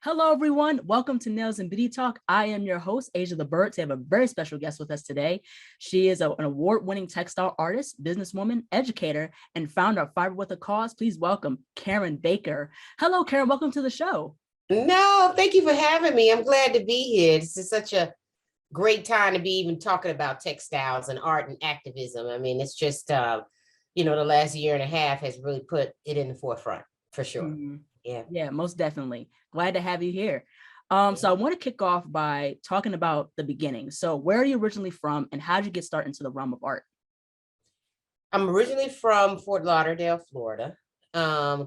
Hello, everyone. Welcome to Nails and Beauty Talk. I am your host, Asia the Bird. We have a very special guest with us today. She is an award-winning textile artist, businesswoman, educator, and founder of Fiber with a Cause. Please welcome Karen Baker. Hello, Karen. Welcome to the show. No, thank you for having me. I'm glad to be here. This is such a great time to be even talking about textiles and art and activism. I mean, it's just, the last year and a half has really put it in the forefront for sure. Mhm. Yeah. Yeah, most definitely. Glad to have you here. So I Yeah. want to kick off by talking about the beginning. So where are you originally from and how did you get started into the realm of art? I'm originally from Fort Lauderdale, Florida.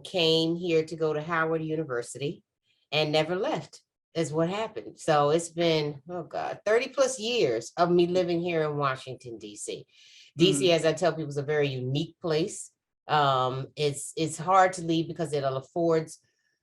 Came here to go to Howard University and never left is what happened. So it's been, oh God, 30 plus years of me living here in Washington, D.C. DC, Mhm. as I tell people, is a very unique place. It's hard to leave because it affords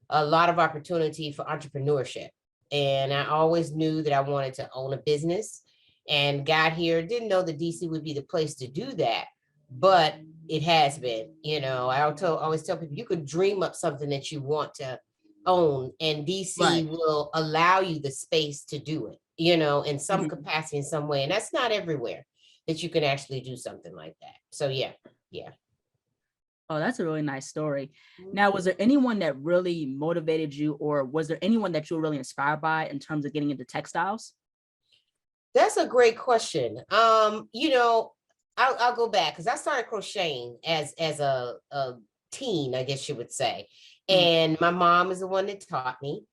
a lot of opportunity for entrepreneurship. And I always knew that I wanted to own a business and got here. Didn't know that DC would be the place to do that, but it has been. Always tell people you could dream up something that you want to own, and DC Right. will allow you the space to do it, in some Mhm. capacity, in some way. And that's not everywhere that you can actually do something like that. So yeah, yeah. Oh, that's a really nice story. Now, was Mhm. there anyone that really motivated you, or was there anyone that you were really inspired by in terms of getting into textiles? That's a great question. I'll go back because I started crocheting as a teen, I guess you would say. Mhm. And my mom is the one that taught me.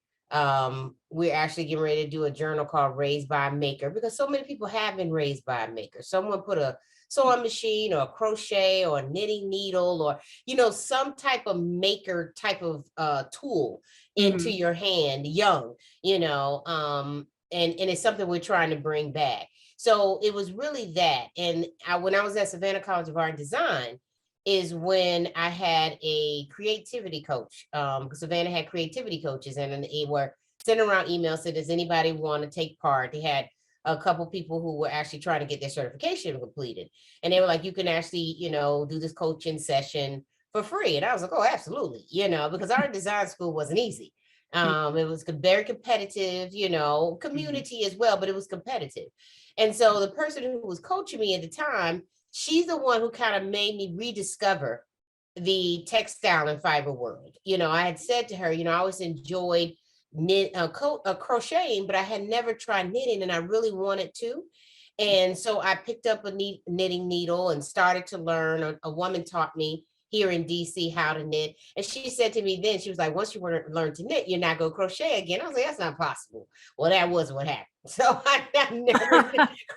We're actually getting ready to do a journal called Raised by a Maker because so many people have been raised by a maker. Someone put a sewing machine or a crochet or a knitting needle or some type of maker type of tool into Mhm. your hand young, and it's something we're trying to bring back. So it was really that. And when I was at Savannah College of Art and Design, is when I had a creativity coach. Savannah had creativity coaches, and they were sending around emails. Said, does anybody want to take part? They had a couple people who were actually trying to get their certification completed, and they were like, you can actually, do this coaching session for free. And I was like, oh, absolutely, because art design school wasn't easy. It was very competitive, Mhm. community as well, but it was competitive. And so the person who was coaching me at the time, she's the one who kind of made me rediscover the textile and fiber world. I had said to her, I always enjoyed crocheting, but I had never tried knitting and I really wanted to. And so I picked up a knitting needle and started to learn. A woman taught me here in DC how to knit. And she said to me then, she was like, once you learn to knit, you're not going to crochet again. I was like, that's not possible. Well, that was what happened. So I never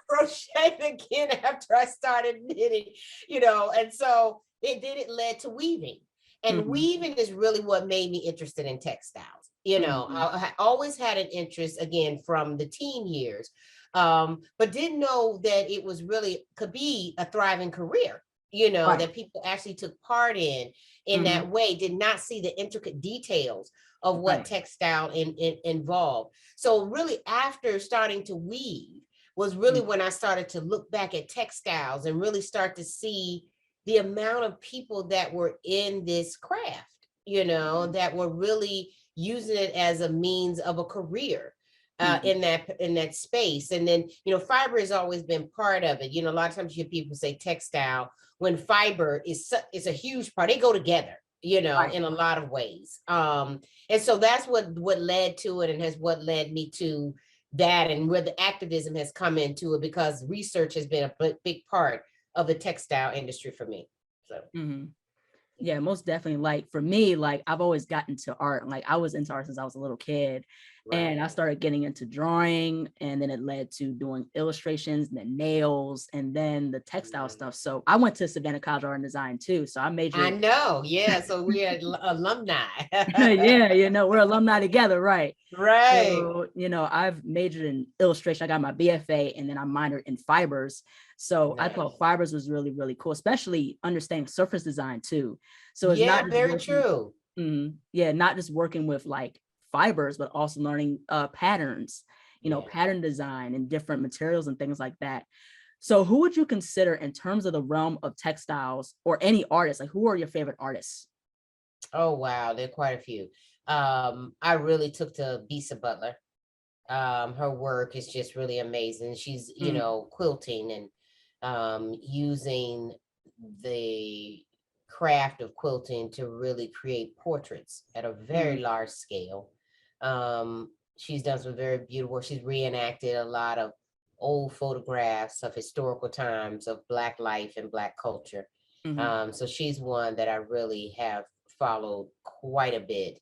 crocheted again after I started knitting, and so it led to weaving. And Mhm. weaving is really what made me interested in textiles. Mhm. I always had an interest again from the teen years, but didn't know that it was really could be a thriving career, Right. that people actually took part in Mhm. that way, did not see the intricate details of what Right. textile involved. So really after starting to weave was really Mhm. when I started to look back at textiles and really start to see the amount of people that were in this craft, that were really using it as a means of a career Mhm. in that space. And then fiber has always been part of it. A lot of times you hear people say textile when fiber is a huge part. They go together, Right. in a lot of ways. And so that's what led to it, and has what led me to that, and where the activism has come into it, because research has been a big part of the textile industry for me. So Mhm. Yeah, most definitely. Like for me, like I've always gotten to art. Like I was into art since I was a little kid. And I right. started getting into drawing, and then it led to doing illustrations and then nails and then the textile Mhm. stuff. So I went to Savannah College of Art and Design too. So I I majored. know. Yeah. So we are alumni. Yeah, we're alumni together, right? Right. So, I've majored in illustration. I got my BFA and then I minored in fibers. So I thought Nice. fibers was really, really cool, especially understanding surface design too. So it's not Yeah, just very working, true. yeah, not just working with like fibers, but also learning patterns, Yeah. pattern design and different materials and things like that. So who would you consider in terms of the realm of textiles or any artist? Like who are your favorite artists? Oh, wow. There are quite a few. I really took to Bisa Butler. Her work is just really amazing. She's, Mm, quilting and using the craft of quilting to really create portraits at a mm, very large scale. She's done some very beautiful work. She's reenacted a lot of old photographs of historical times of Black life and Black culture. mhm. So she's one that I really have followed quite a bit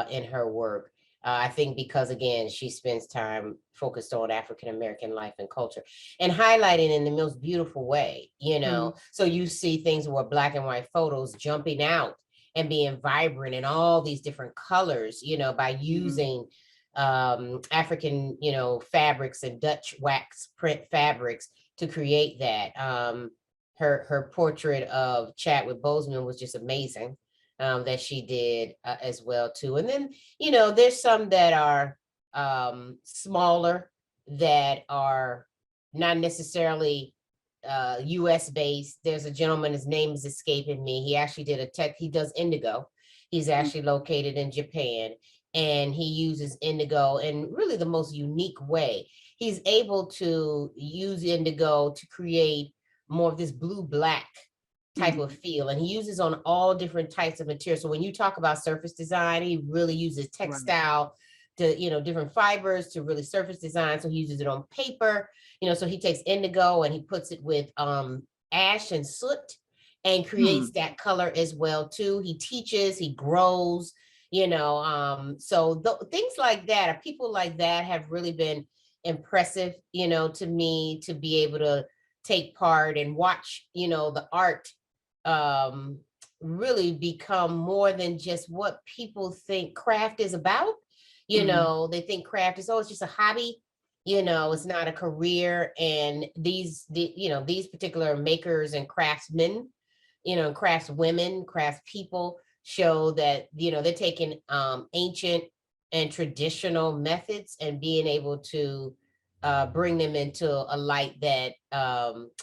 in her work. I think because again, she spends time focused on African American life and culture and highlighting in the most beautiful way, Mm, So you see things where black and white photos jumping out and being vibrant in all these different colors, by mm, using African, fabrics and Dutch wax print fabrics to create that. Her portrait of Chadwick Boseman was just amazing. That she did as well too. And then, there's some that are smaller that are not necessarily US based. There's a gentleman, his name is escaping me. He actually did he does indigo. He's mm, actually located in Japan and he uses indigo in really the most unique way. He's able to use indigo to create more of this blue black type of mhm. feel, and he uses on all different types of material. So when you talk about surface design, he really uses Right. textile to, different fibers to really surface design. So he uses it on paper, so he takes indigo and he puts it with ash and soot and creates Hmm. that color as well too. He teaches, he grows, so things like that, or people like that have really been impressive, to me, to be able to take part and watch, the art um, really become more than just what people think craft is about. Mm, They think craft is, oh, it's just a hobby. It's not a career. And these particular makers and craftsmen, craftswomen, craft people show that, they're taking ancient and traditional methods and being able to bring them into a light that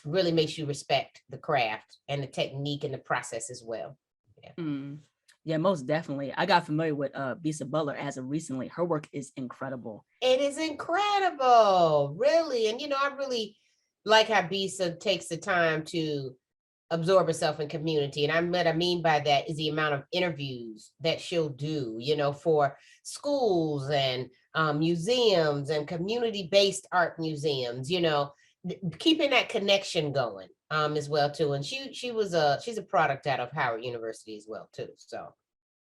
really makes you respect the craft and the technique and the process as well. Yeah. mm. Yeah, most definitely. I got familiar with Bisa Butler as of recently. Her work is incredible. It is incredible, really. And, I really like how Bisa takes the time to absorb herself in community. And what I mean by that is the amount of interviews that she'll do, for schools and museums and community-based art museums, keeping that connection going as well too. And she's a product out of Howard University as well too. So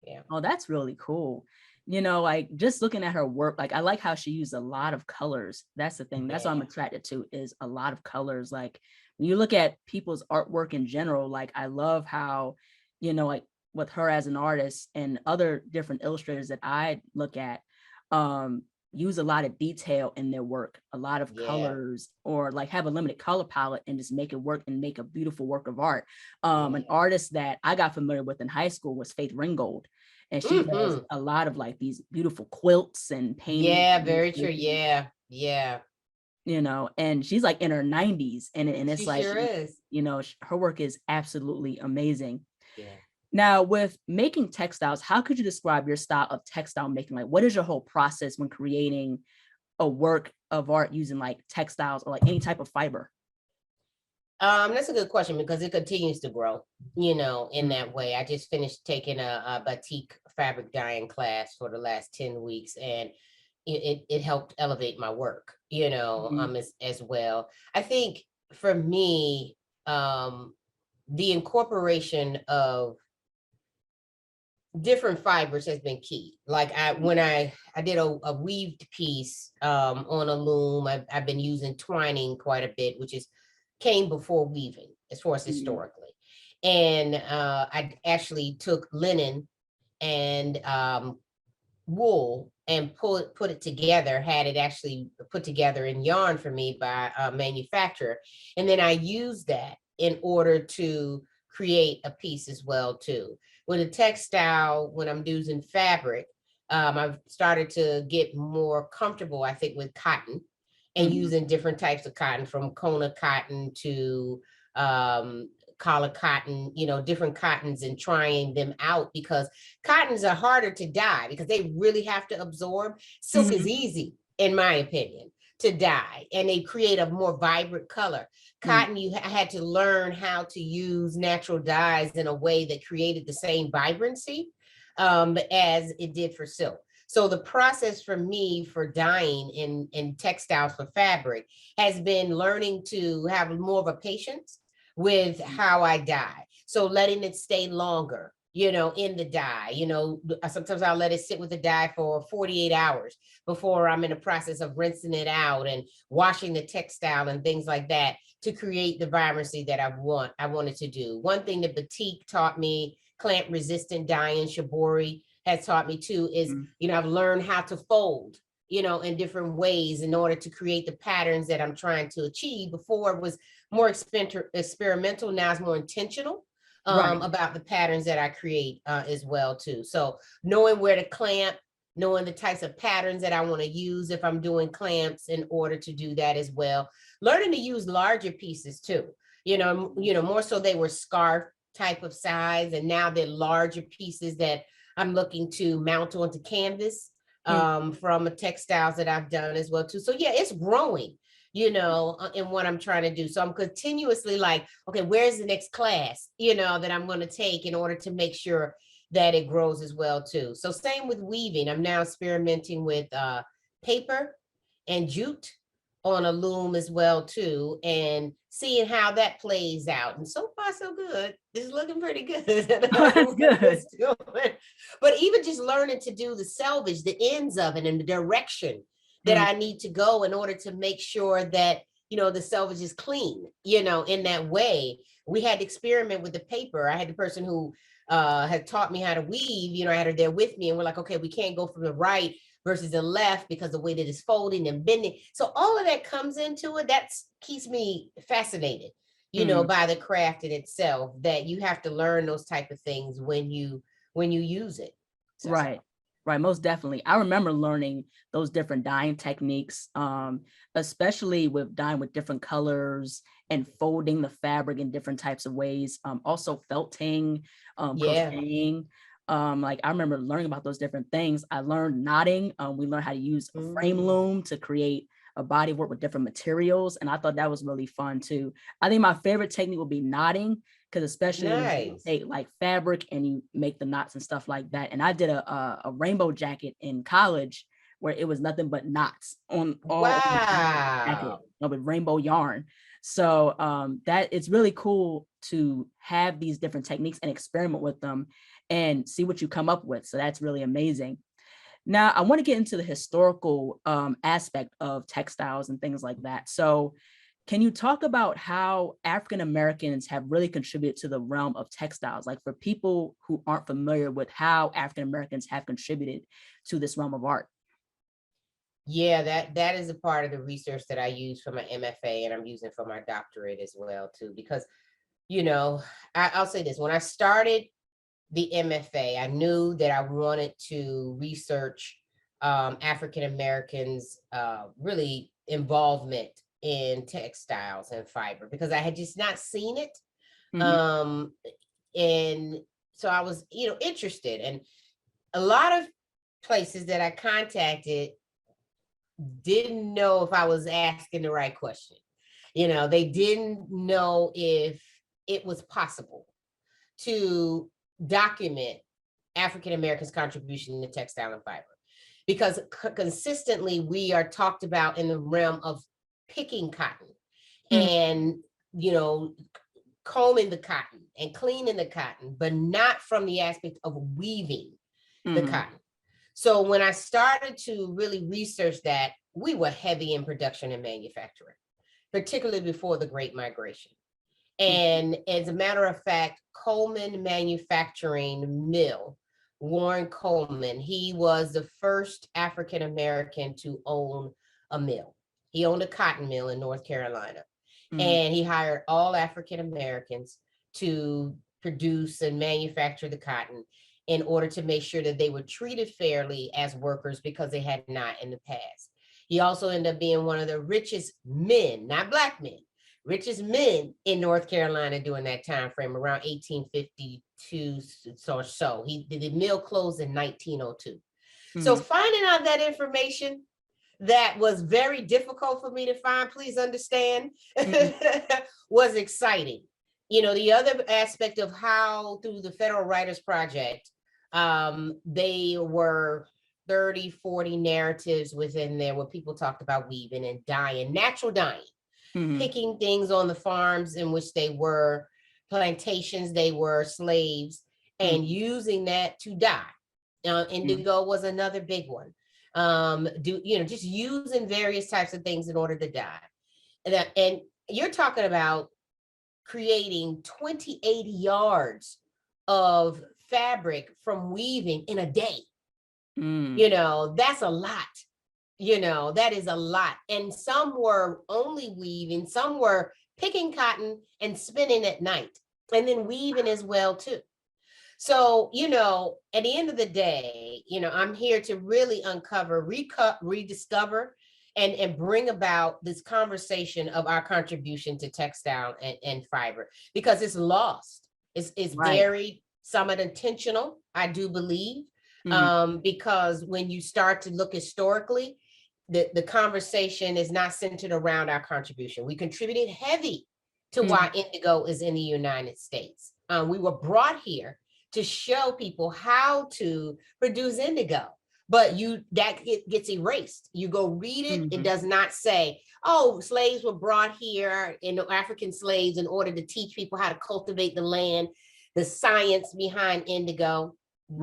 yeah. Oh, that's really cool. Like just looking at her work, like I like how she used a lot of colors. That's the thing. That's what I'm Yeah. attracted to is a lot of colors. Like when you look at people's artwork in general, like I love how, like with her as an artist and other different illustrators that I look at, um, use a lot of detail in their work, a lot of Yeah. colors, or like have a limited color palette and just make it work and make a beautiful work of art. An Yeah. artist that I got familiar with in high school was Faith Ringgold, and she does Hmm. a lot of like these beautiful quilts and paintings, Yeah, very true. Yeah. Yeah. and she's like in her 90s, and it's She like, sure is. her work is absolutely amazing. Yeah. Now, with making textiles, how could you describe your style of textile making? Like, what is your whole process when creating a work of art using like textiles or like any type of fiber? That's a good question because it continues to grow, in Mm, that way. I just finished taking a batik fabric dyeing class for the last 10 weeks and it helped elevate my work, mhm, as well. I think for me, the incorporation of different fibers has been key. Like when I did a weaved piece on a loom, I've been using twining quite a bit, which is came before weaving as far as mhm, historically. And I actually took linen and wool and put it together, had it actually put together in yarn for me by a manufacturer. And then I used that in order to create a piece as well too. With a textile, when I'm using fabric, I've started to get more comfortable, I think, with cotton and mhm, using different types of cotton from Kona cotton to um, collar cotton, different cottons and trying them out, because cottons are harder to dye because they really have to absorb. Silk is easy, in my opinion, to dye, and they create a more vibrant color. Cotton, you had to learn how to use natural dyes in a way that created the same vibrancy as it did for silk. So the process for me for dyeing in textiles for fabric has been learning to have more of a patience with how I dye. So letting it stay longer, in the dye. Sometimes I'll let it sit with the dye for 48 hours before I'm in the process of rinsing it out and washing the textile and things like that to create the vibrancy that I wanted to do. One thing that batik taught me, clamp resistant dyeing, shibori has taught me too, is, I've learned how to fold, in different ways in order to create the patterns that I'm trying to achieve. Before it was more experimental, now it's more intentional about the patterns that I create as well too. So knowing where to clamp, knowing the types of patterns that I want to use if I'm doing clamps in order to do that as well. Learning to use larger pieces too, more so they were scarf type of size, and now they're larger pieces that I'm looking to mount onto canvas from textiles that I've done as well too. So yeah, it's growing, in what I'm trying to do. So I'm continuously like, okay, where's the next class, that I'm going to take in order to make sure that it grows as well too. So same with weaving. I'm now experimenting with paper and jute on a loom as well too, and seeing how that plays out. And so far so good. It's looking pretty good. That's good. But even just learning to do the selvage, the ends of it, and the direction that I need to go in order to make sure that, the selvage is clean, in that way. We had to experiment with the paper. I had the person who had taught me how to weave, I had her there with me, and we're like, okay, we can't go from the right versus the left because the way that it's folding and bending. So all of that comes into it. That keeps me fascinated, by the craft in itself, that you have to learn those type of things when you use it. So, right. Most definitely. I remember learning those different dyeing techniques, especially with dyeing with different colors and folding the fabric in different types of ways. Also felting, crocheting. Like I remember learning about those different things. I learned knotting. We learned how to use a frame loom to create a body work with different materials. And I thought that was really fun too. I think my favorite technique would be knotting, because especially when you take like fabric and you make the knots and stuff like that. And I did a rainbow jacket in college where it was nothing but knots on all over the jacket, with rainbow yarn. So that it's really cool to have these different techniques and experiment with them and see what you come up with. So that's really amazing. Now, I want to get into the historical aspect of textiles and things like that. So can you talk about how African Americans have really contributed to the realm of textiles? Like for people who aren't familiar with how African Americans have contributed to this realm of art. Yeah, that is a part of the research that I use for my MFA, and I'm using for my doctorate as well too, because, I'll say this, when I started the MFA, I knew that I wanted to research African Americans really involvement in textiles and fiber, because I had just not seen it. And so I was, interested, and a lot of places that I contacted didn't know if I was asking the right question. They didn't know if it was possible to document African Americans' contribution to textile and fiber, because consistently we are talked about in the realm of picking cotton and, combing the cotton and cleaning the cotton, but not from the aspect of weaving the cotton. So when I started to really research that, we were heavy in production and manufacturing, particularly before the Great Migration. And as a matter of fact, Coleman Manufacturing Mill, Warren Coleman, he was the first African American to own a mill. He owned a cotton mill in North Carolina, and he hired all African Americans to produce and manufacture the cotton in order to make sure that they were treated fairly as workers, because they had not in the past. He also ended up being one of the richest men, not Black men, richest men in North Carolina during that time frame, around 1852 or so. The mill closed in 1902. So finding out that information that was very difficult for me to find, please understand, was exciting. You know, the other aspect of how through the Federal Writers Project, they were 30, 40 narratives within there where people talked about weaving and dyeing, natural dyeing, picking things on the farms in which they were plantations, they were slaves, and using that to dye. Indigo was another big one. Just using various types of things in order to dye. And you're talking about creating 28 yards of fabric from weaving in a day. You know, that's a lot. You know, that is a lot. And some were only weaving, some were picking cotton and spinning at night, and then weaving as well too. So, you know, at the end of the day, you know, I'm here to really uncover, rediscover, and bring about this conversation of our contribution to textile and fiber, because it's lost. It's very somewhat intentional, I do believe, because when you start to look historically, the conversation is not centered around our contribution. We contributed heavy to why indigo is in the United States. We were brought here to show people how to produce indigo, but it gets erased. You go read it, it does not say, oh, slaves were brought here, African slaves, in order to teach people how to cultivate the land. The science behind indigo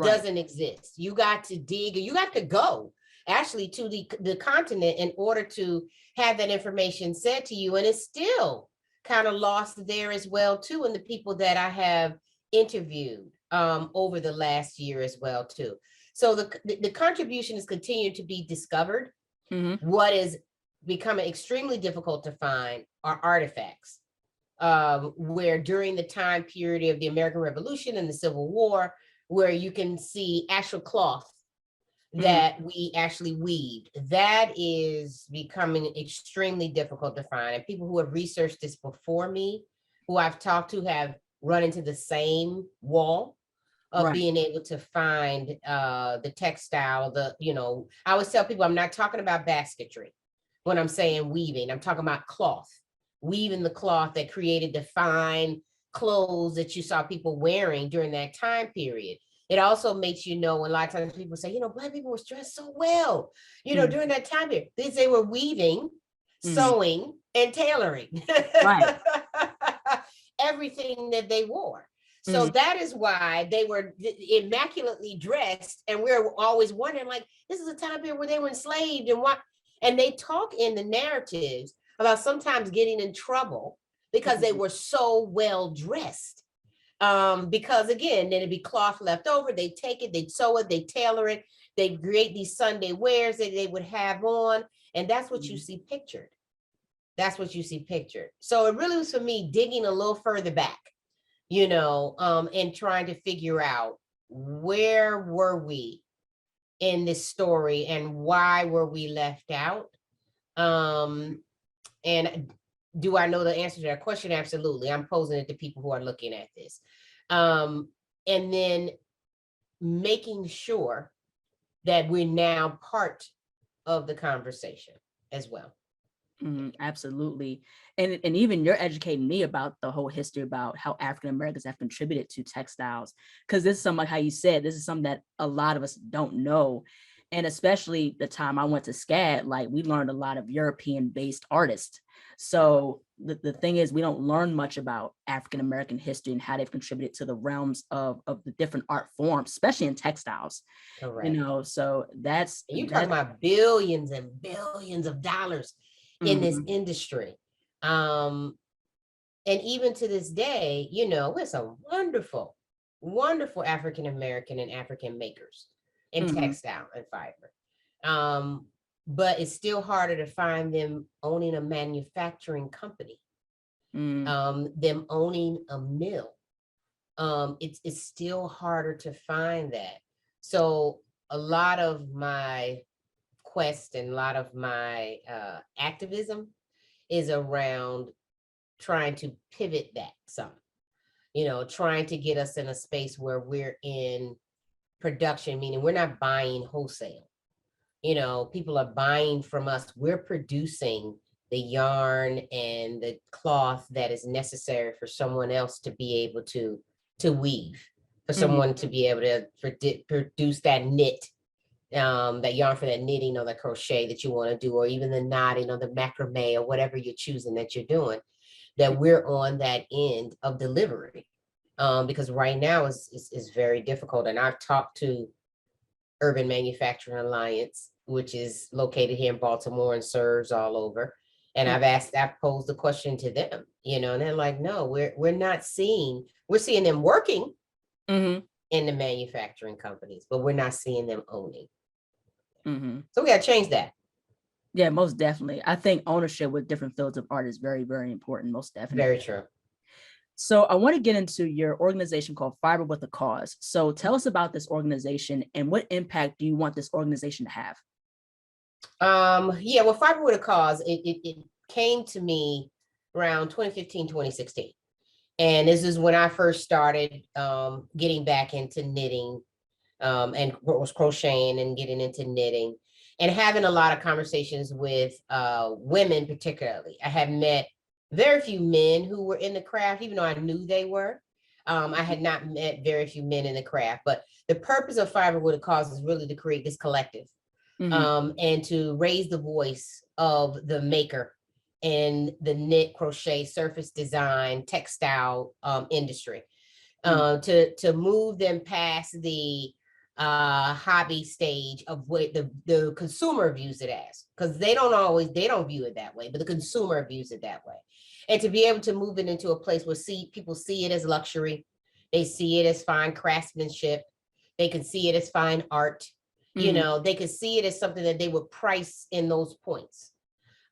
doesn't exist. You got to dig, you got to go actually to the continent in order to have that information said to you. And it's still kind of lost there as well too, in the people that I have interviewed over the last year as well too. So the contribution is continuing to be discovered. What is becoming extremely difficult to find are artifacts, where during the time period of the American Revolution and the Civil War, where you can see actual cloth that we actually weaved. That is becoming extremely difficult to find. And people who have researched this before me, who I've talked to, have run into the same wall of being able to find the textile, I always tell people I'm not talking about basketry when I'm saying weaving. I'm talking about cloth, weaving the cloth that created the fine clothes that you saw people wearing during that time period. It also makes you know, a lot of times people say, Black people were dressed so well, during that time period. They were weaving, sewing, and tailoring. Everything that they wore. So that is why they were immaculately dressed. And we're always wondering, like, this is a time period where they were enslaved and what, and they talk in the narratives about sometimes getting in trouble because they were so well dressed. Because again, then it'd be cloth left over, they'd take it, they'd sew it, they'd tailor it, they'd create these Sunday wears that they would have on. And that's what you see pictured. That's what you see pictured. So it really was for me digging a little further back, and trying to figure out, where were we in this story and why were we left out? And do I know the answer to that question? Absolutely. I'm posing it to people who are looking at this. And then making sure that we're now part of the conversation as well. Absolutely. And even you're educating me about the whole history about how African Americans have contributed to textiles, because this is something, like how you said, this is something that a lot of us don't know. And especially the time I went to SCAD, like, we learned a lot of European based artists. So the thing is, we don't learn much about African American history and how they've contributed to the realms of the different art forms, especially in textiles. Correct. So that's, you're talking about billions and billions of dollars in this industry. And even to this day, we're some wonderful, wonderful African American and African makers in textile and fiber. But it's still harder to find them owning a manufacturing company, them owning a mill. It's still harder to find that. So a lot of my quest and a lot of my activism is around trying to pivot that some, trying to get us in a space where we're in production, meaning we're not buying wholesale. People are buying from us. We're producing the yarn and the cloth that is necessary for someone else to be able to weave, for someone to be able to produce that knit, that yarn for that knitting or the crochet that you want to do, or even the knotting or the macrame or whatever you're choosing that you're doing, that we're on that end of delivery. Because right now is very difficult. And I've talked to Urban Manufacturing Alliance, which is located here in Baltimore and serves all over. And I've posed the question to them, and they're like, no, we're not seeing, we're seeing them working in the manufacturing companies, but we're not seeing them owning. So we got to change that. Yeah, most definitely. I think ownership with different fields of art is very, very important. Most definitely. Very true. So I want to get into your organization called Fiber with a Cause. So tell us about this organization and what impact do you want this organization to have? Well, Fiber with a Cause, it came to me around 2015, 2016. And this is when I first started getting back into knitting, and was crocheting and getting into knitting and having a lot of conversations with women particularly. I had met very few men who were in the craft, even though I knew they were. I had not met very few men in the craft, but the purpose of Fiber with a Cause is really to create this collective, and to raise the voice of the maker and the knit, crochet, surface design, textile industry, to move them past the hobby stage of what the consumer views it as, because they don't view it that way, but the consumer views it that way. And to be able to move it into a place where people see it as luxury, they see it as fine craftsmanship, they can see it as fine art, they could see it as something that they would price in those points.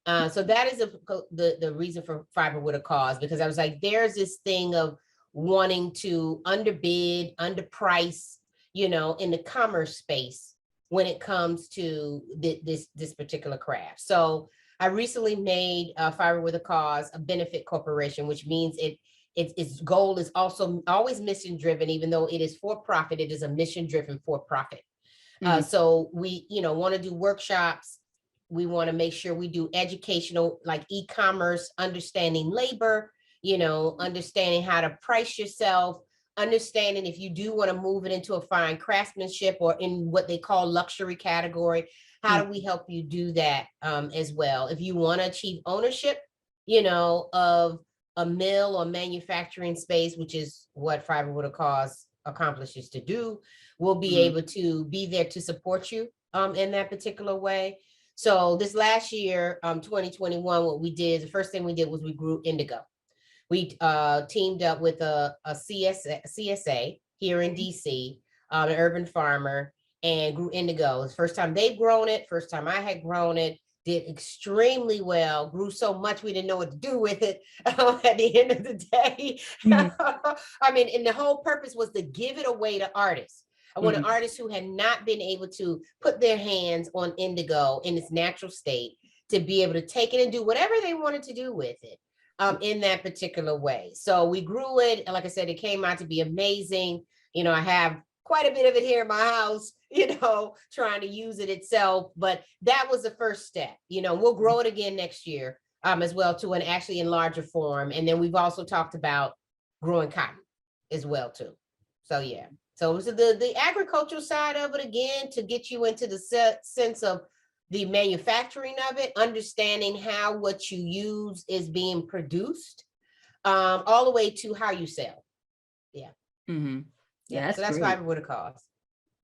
So that is the reason for Fiber with a Cause, because I was like, there's this thing of wanting to underbid, underprice, in the commerce space when it comes to this particular craft. So I recently made Fiber with a Cause a benefit corporation, which means its goal is also always mission driven. Even though it is for profit, it is a mission driven for profit. So we, want to do workshops. We want to make sure we do educational, like e-commerce, understanding labor, understanding how to price yourself, understanding if you do want to move it into a fine craftsmanship or in what they call luxury category, how do we help you do that as well? If you want to achieve ownership, of a mill or manufacturing space, which is what Fiber with a Cause accomplishes to do, we'll be able to be there to support you in that particular way. So this last year, 2021, what we did, the first thing we did was we grew indigo. We teamed up with a CSA here in DC, an urban farmer, and grew indigo. It's the first time they've grown it, first time I had grown it, did extremely well, grew so much we didn't know what to do with it at the end of the day. I mean, and the whole purpose was to give it away to artists. I want an artist who had not been able to put their hands on indigo in its natural state to be able to take it and do whatever they wanted to do with it. In that particular way. So we grew it. And like I said, it came out to be amazing. I have quite a bit of it here in my house, trying to use it itself. But that was the first step. We'll grow it again next year as well, to an actually in larger form. And then we've also talked about growing cotton as well, too. So, yeah. So it was the agricultural side of it, again, to get you into the sense of the manufacturing of it, understanding how what you use is being produced, all the way to how you sell. Yeah. Yeah, so that's Fiber with a Cause.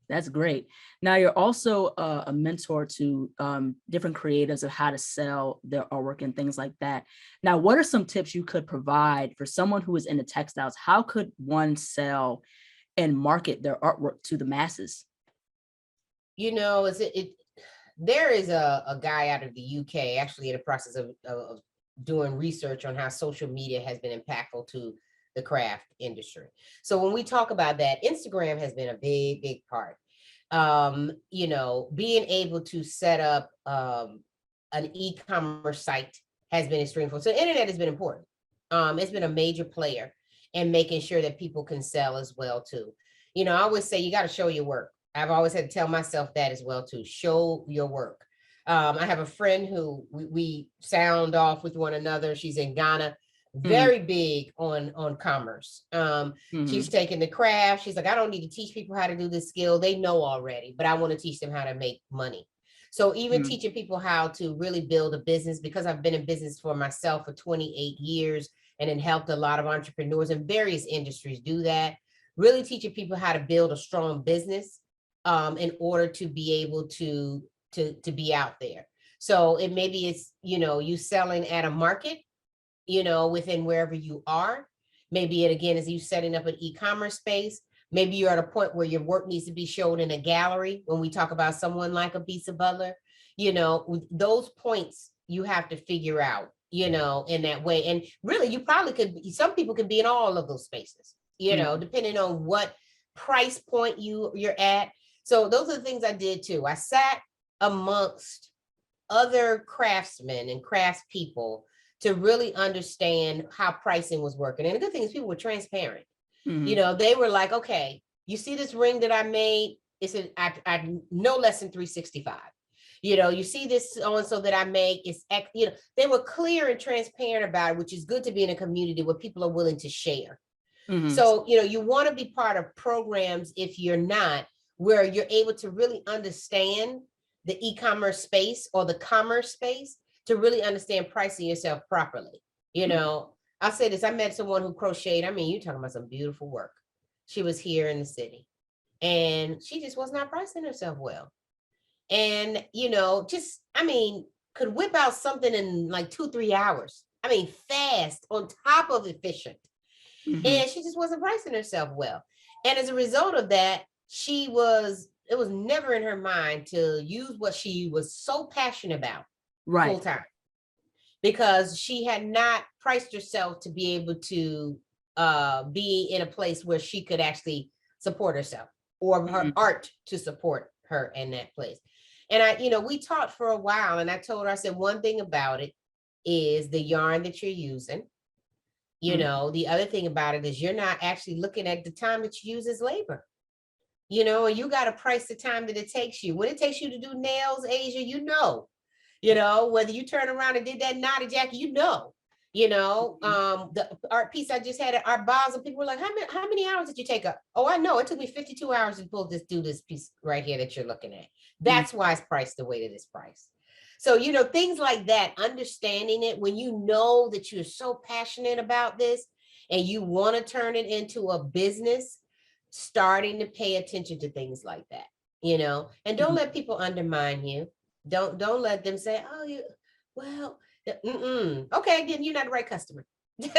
That's great. Now you're also a mentor to different creatives of how to sell their artwork and things like that. Now, what are some tips you could provide for someone who is into textiles? How could one sell and market their artwork to the masses? There is a guy out of the UK actually in the process of doing research on how social media has been impactful to the craft industry. So when we talk about that, Instagram has been a big, big part. Being able to set up an e-commerce site has been extremely important. So the internet has been important. It's been a major player in making sure that people can sell as well too. You know, I always say you got to show your work. I've always had to tell myself that as well too. Show your work. I have a friend who we sound off with one another. She's in Ghana, Mm-hmm. very big on commerce. She's taking the craft. She's like, I don't need to teach people how to do this skill. They know already, but I want to teach them how to make money. So even Mm-hmm. teaching people how to really build a business, because I've been in business for myself for 28 years and then helped a lot of entrepreneurs in various industries do that. Really teaching people how to build a strong business in order to be able to be out there. So it maybe it's, you know, you selling at a market, you know, within wherever you are. Maybe it again is you setting up an e-commerce space. Maybe you're at a point where your work needs to be shown in a gallery. When we talk about someone like a Bisa Butler, you know, those points you have to figure out, you know, in that way. And really, you probably could, some people could be in all of those spaces, you know, depending on what price point you're at. So those are the things I did too. I sat amongst other craftsmen and craftspeople to really understand how pricing was working. And the good thing is people were transparent. You know, they were like, okay, you see this ring that I made, it's I no less than 365. You know, you see this so-and-so that I make, it's, you know, they were clear and transparent about it, which is good to be in a community where people are willing to share. So, you know, you want to be part of programs, if you're not, where you're able to really understand the e-commerce space or the commerce space to really understand pricing yourself properly. You know, I'll say this, I met someone who crocheted. I mean, you're talking about some beautiful work. She was here in the city and she just was not pricing herself well. And, you know, just, I mean, could whip out something in like 2-3 hours. I mean, fast on top of efficient. And she just wasn't pricing herself well. And as a result of that, it was never in her mind to use what she was so passionate about full time, because she had not priced herself to be able to be in a place where she could actually support herself or her art to support her in that place. And I, you know, we talked for a while and I told her, I said, one thing about it is the yarn that you're using. You know, the other thing about it is you're not actually looking at the time that you use as labor. You know, and you got to price the time that it takes you. When it takes you to do nails, Asia, you know, whether you turn around and did that knotted jacket, you know, the art piece I just had at Art Basel, people were like, how many hours did you take up? Oh, I know, it took me 52 hours to do this piece right here that you're looking at. That's why it's priced the way that it's priced. So, you know, things like that, understanding it when you know that you're so passionate about this and you want to turn it into a business, starting to pay attention to things like that, you know, and don't let people undermine you. Don't let them say, oh, you, well, okay, then you're not the right customer. And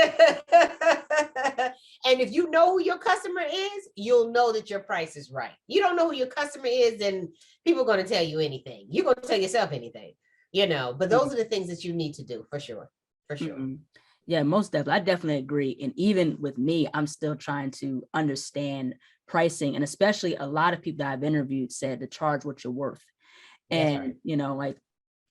if you know who your customer is, you'll know that your price is right. You don't know who your customer is, then people are going to tell you anything. You're going to tell yourself anything, you know, but those are the things that you need to do for sure. For sure. Yeah, most definitely. I definitely agree. And even with me, I'm still trying to understand pricing. And especially a lot of people that I've interviewed said to charge what you're worth. And, you know, like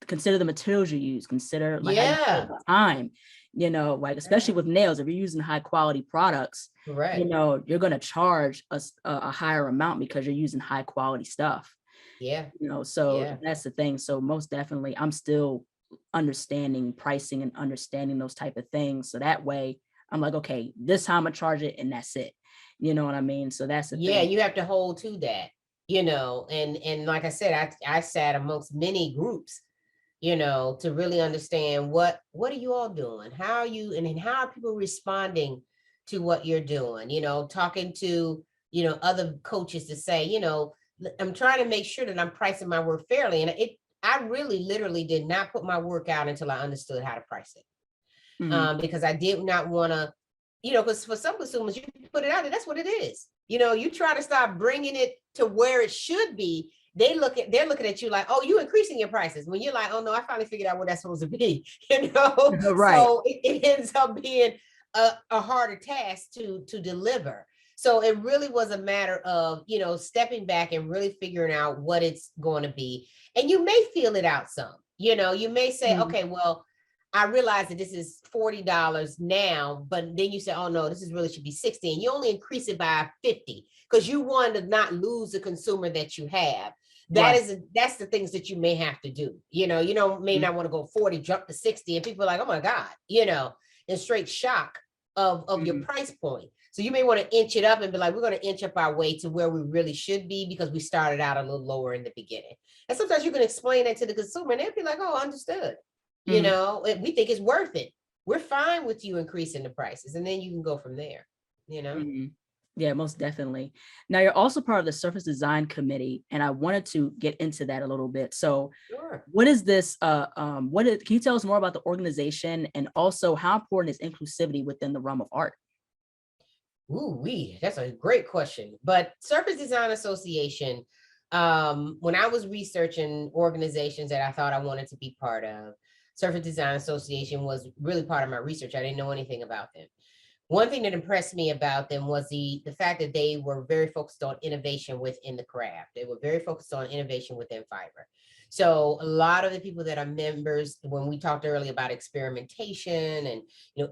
consider the materials you use, consider like how you time, you know, like especially with nails, if you're using high quality products, you know, you're going to charge a higher amount because you're using high quality stuff. You know, so that's the thing. So most definitely I'm still understanding pricing and understanding those type of things. So that way I'm like, okay, this time I charge it and that's it. You know what I mean? So that's the thing. You have to hold to that, you know, and like I said, I sat amongst many groups, you know, to really understand what are you all doing? How are you, and how are people responding to what you're doing? You know, talking to, you know, other coaches to say, you know, I'm trying to make sure that I'm pricing my work fairly. And I really literally did not put my work out until I understood how to price it. Because I did not want to, you know, because for some consumers, you put it out there, that's what it is. You know, you try to start bringing it to where it should be. They're looking at you like, oh, you increasing your prices. When you're like, oh no, I finally figured out what that's supposed to be, you know? So it ends up being a harder task to deliver. So it really was a matter of, you know, stepping back and really figuring out what it's going to be. And you may feel it out some, you know, you may say, okay, well, I realize that this is $40 now, but then you say, oh no, this is really should be 60, and you only increase it by 50 because you want to not lose the consumer that you have. Right. That's the things that you may have to do. May not want to go 40, jump to 60, and people are like, oh my God, in straight shock of your price point. So you may want to inch it up and be like, we're going to inch up our way to where we really should be because we started out a little lower in the beginning. And sometimes you can explain that to the consumer and they'll be like, oh, understood. We think it's worth it. We're fine with you increasing the prices. And then you can go from there, Yeah, most definitely. Now you're also part of the Surface Design Committee, and I wanted to get into that a little bit. So Sure. what is this? Can you tell us more about the organization and also how important is inclusivity within the realm of art? That's a great question. But Surface Design Association, when I was researching organizations that I thought I wanted to be part of, Surface Design Association was really part of my research. I didn't know anything about them. One thing that impressed me about them was the fact that they were very focused on innovation within the craft. They were very focused on innovation within fiber. So a lot of the people that are members, when we talked earlier about experimentation and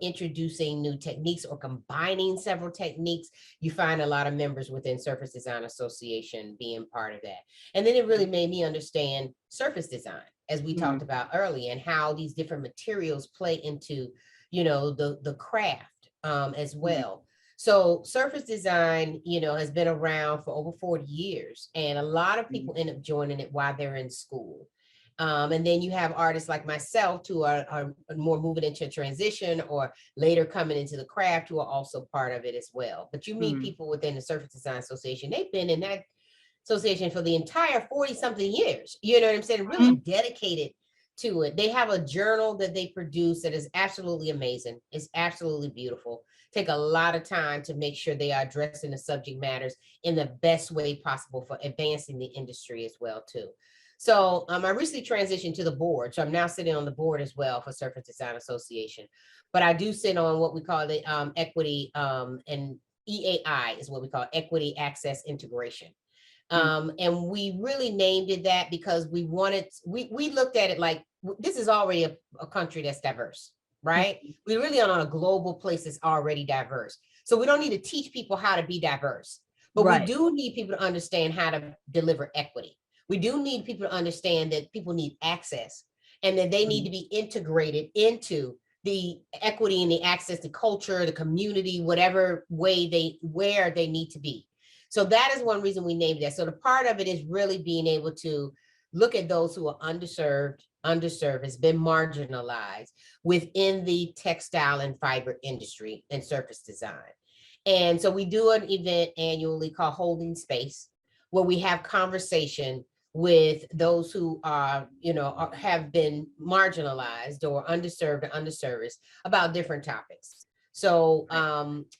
introducing new techniques or combining several techniques, you find a lot of members within Surface Design Association being part of that. And then it really made me understand surface design, as we talked about earlier, and how these different materials play into the craft as well. So surface design, has been around for over 40 years, and a lot of people end up joining it while they're in school. And then you have artists like myself who are more moving into transition or later coming into the craft who are also part of it as well. But you meet people within the Surface Design Association. They've been in that association for the entire 40 something years. You know what I'm saying? Really dedicated to it. They have a journal that they produce that is absolutely amazing. It's absolutely beautiful. Take a lot of time to make sure they are addressing the subject matters in the best way possible for advancing the industry as well too. So I recently transitioned to the board. So I'm now sitting on the board as well for Surface Design Association. But I do sit on what we call the equity and EAI is what we call equity access integration. And we really named it that because we looked at it like this is already a country that's diverse, right? We're really on a global place that's already diverse. So we don't need to teach people how to be diverse, but we do need people to understand how to deliver equity. We do need people to understand that people need access and that they need to be integrated into the equity and the access to culture, the community, whatever way where they need to be. So that is one reason we named that. So the part of it is really being able to look at those who are underserved, has been marginalized within the textile and fiber industry and surface design. And so we do an event annually called Holding Space, where we have conversation with those who are, have been marginalized or underserved or underserviced about different topics. So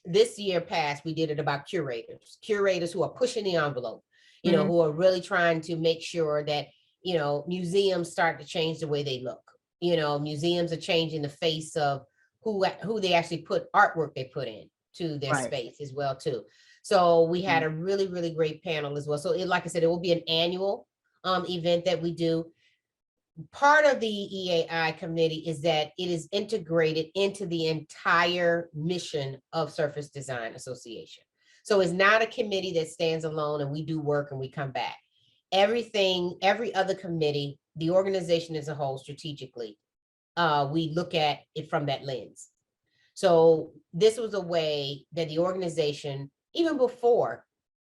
this year past, we did it about curators who are pushing the envelope, who are really trying to make sure that, museums start to change the way they look. Museums are changing the face of who they actually put artwork they put in to their space as well too. So we had a really, really great panel as well. So like I said, it will be an annual event that we do. Part of the EAI committee is that it is integrated into the entire mission of Surface Design Association. So it's not a committee that stands alone and we do work and we come back. Every other committee, the organization as a whole strategically, we look at it from that lens. So this was a way that the organization, even before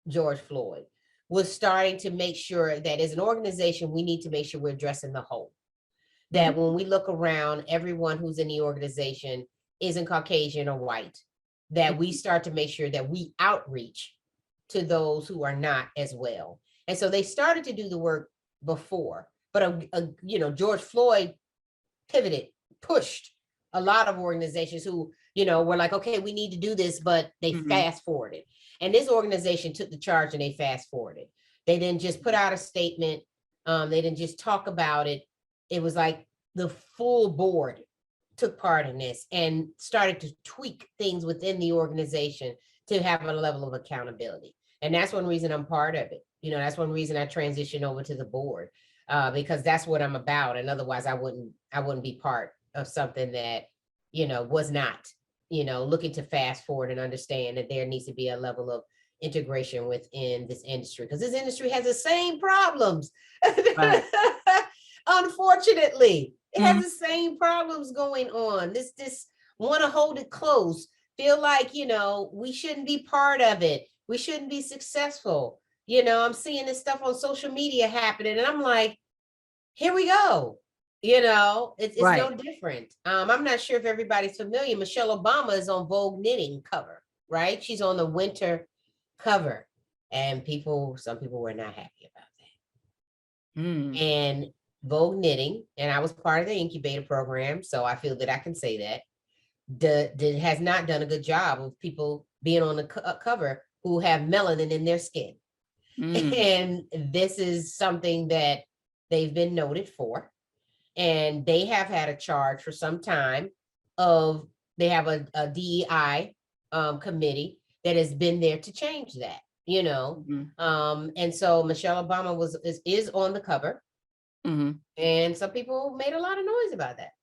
George Floyd, was starting to make sure that as an organization, we need to make sure we're addressing the whole. That when we look around, everyone who's in the organization isn't Caucasian or white, that we start to make sure that we outreach to those who are not as well. And so they started to do the work before, but George Floyd pivoted, pushed a lot of organizations who, were like, okay, we need to do this, but they fast forwarded. And this organization took the charge and they fast forwarded. They didn't just put out a statement. They didn't just talk about it. It was like the full board took part in this and started to tweak things within the organization to have a level of accountability. And that's one reason I'm part of it. That's one reason I transitioned over to the board, because that's what I'm about. And otherwise I wouldn't be part of something that, was not, looking to fast forward and understand that there needs to be a level of integration within this industry, because this industry has the same problems. Right. Unfortunately, it Mhm. has the same problems going on. This want to hold it close, feel like, we shouldn't be part of it. We shouldn't be successful. I'm seeing this stuff on social media happening, and I'm like, here we go. It's no Right. different. I'm not sure if everybody's familiar. Michelle Obama is on Vogue knitting cover, right? She's on the winter cover, and some people were not happy about that. Mm. And Vogue knitting, and I was part of the incubator program, so I feel that I can say that has not done a good job of people being on the cover who have melanin in their skin. Mm. And this is something that they've been noted for. And they have had a charge for some time of, they have a DEI committee that has been there to change that, Mhm. and so Michelle Obama is on the cover, Mhm. and some people made a lot of noise about that.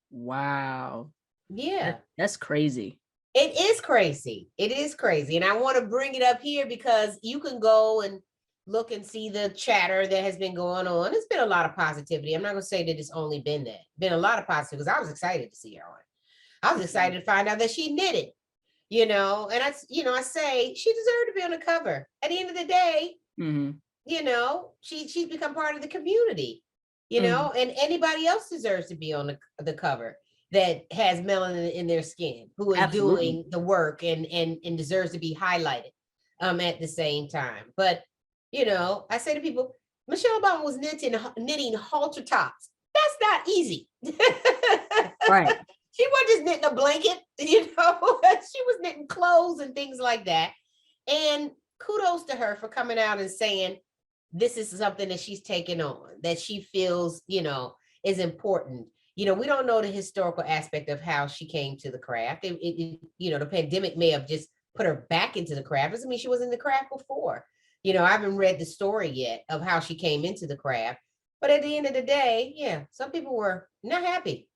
Wow. Yeah. That's crazy. It is crazy. It is crazy. And I want to bring it up here because you can go and look and see the chatter that has been going on. It's been a lot of positivity. I'm not going to say that it's only been that. Been a lot of positive, because I was excited to see her on. I was excited to find out that she knitted, and I say she deserved to be on the cover. At the end of the day, Mhm. she's become part of the community, Mhm. and anybody else deserves to be on the cover that has melanin in their skin, who is Absolutely. doing the work and deserves to be highlighted at the same time. But I say to people, Michelle Obama was knitting halter tops. That's not easy. Right. She wasn't just knitting a blanket, she was knitting clothes and things like that. And kudos to her for coming out and saying this is something that she's taken on, that she feels, is important. We don't know the historical aspect of how she came to the craft. The pandemic may have just put her back into the craft. Doesn't mean she was in the craft before. I haven't read the story yet of how she came into the craft. But at the end of the day, yeah, some people were not happy.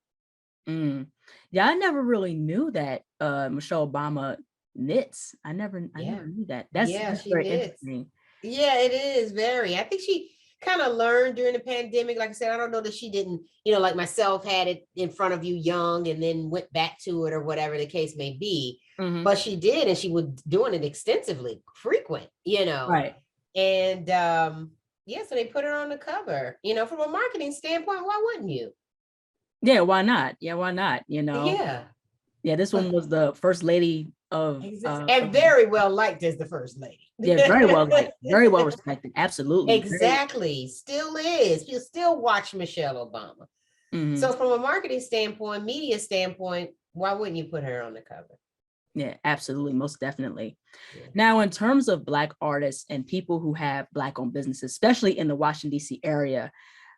Mm. Yeah, I never really knew that Michelle Obama knits. I Yeah. never knew that. Yeah, That's she very knits. interesting. Yeah, it is very. I think she kind of learned during the pandemic. Like I said, I don't know that she didn't, like myself, had it in front of you young and then went back to it or whatever the case may be. Mhm. But she did, and she was doing it extensively, frequent. Right. And yeah, so they put her on the cover. From a marketing standpoint, why wouldn't you? Yeah, why not? Yeah, why not? Yeah. Yeah, this one was the first lady of Exactly. And very well liked as the first lady. yeah, very well liked, very well respected. Absolutely. Very. Exactly. Still is. You still watch Michelle Obama. Mhm. So from a marketing standpoint, media standpoint, why wouldn't you put her on the cover? Yeah, absolutely, most definitely. Yeah. Now, in terms of Black artists and people who have Black-owned businesses, especially in the Washington, D.C. area,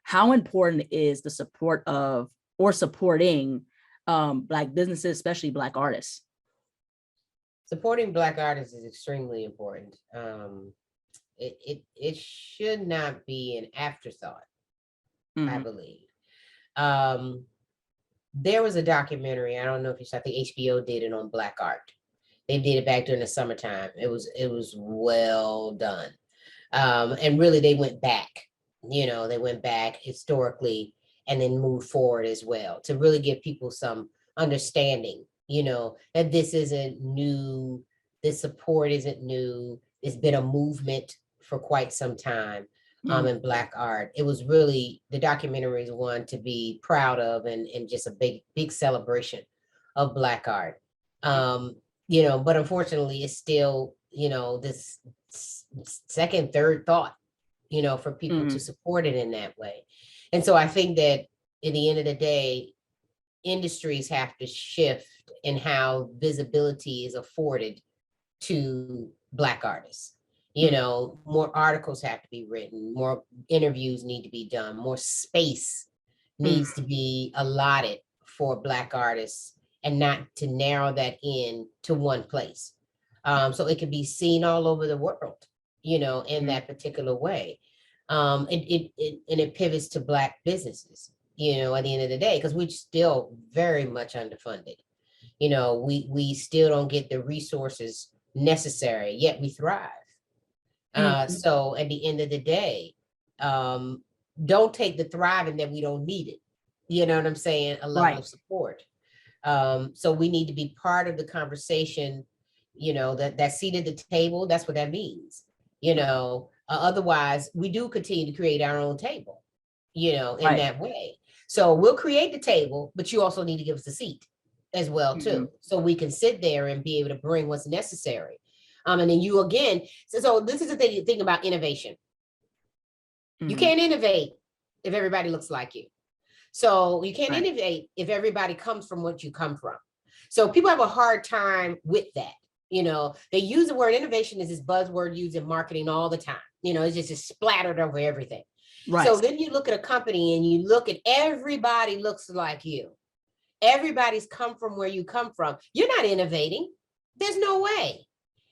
how important is the support of or supporting Black businesses, especially Black artists? Supporting Black artists is extremely important. It should not be an afterthought, I Mhm. believe. Um, there was a documentary, I don't know if you saw, I think HBO did it on Black art. They did it back during the summertime. It was well done. And really they went back, they went back historically and then moved forward as well to really give people some understanding, that this isn't new, this support isn't new. It's been a movement for quite some time Mhm. in Black art. It was really, the documentary is one to be proud of, and just a big celebration of Black art. Um, but unfortunately it's still, this second, third thought, for people to Mhm. support it in that way. And so I think that at the end of the day, industries have to shift in how visibility is afforded to Black artists. Mhm. More articles have to be written, more interviews need to be done, more space needs Mhm. to be allotted for Black artists, and not to narrow that in to one place. So it can be seen all over the world, in Mhm. that particular way. And it pivots to Black businesses. at the end of the day, because we're still very much underfunded. We still don't get the resources necessary, yet we thrive. So at the end of the day, don't take the thriving that we don't need it. You know what I'm saying? A level of support. So we need to be part of the conversation, that seat at the table. That's what that means. Otherwise we do continue to create our own table, in that way. So we'll create the table, but you also need to give us a seat as well too. So we can sit there and be able to bring what's necessary. And then you again, so this is the thing about innovation. You can't innovate if everybody looks like you. So you can't innovate if everybody comes from what you come from. So people have a hard time with that. They use the word innovation as this buzzword used in marketing all the time. It's just splattered over everything. So then you look at a company and you look at everybody looks like you. Everybody's come from where you come from. You're not innovating. There's no way.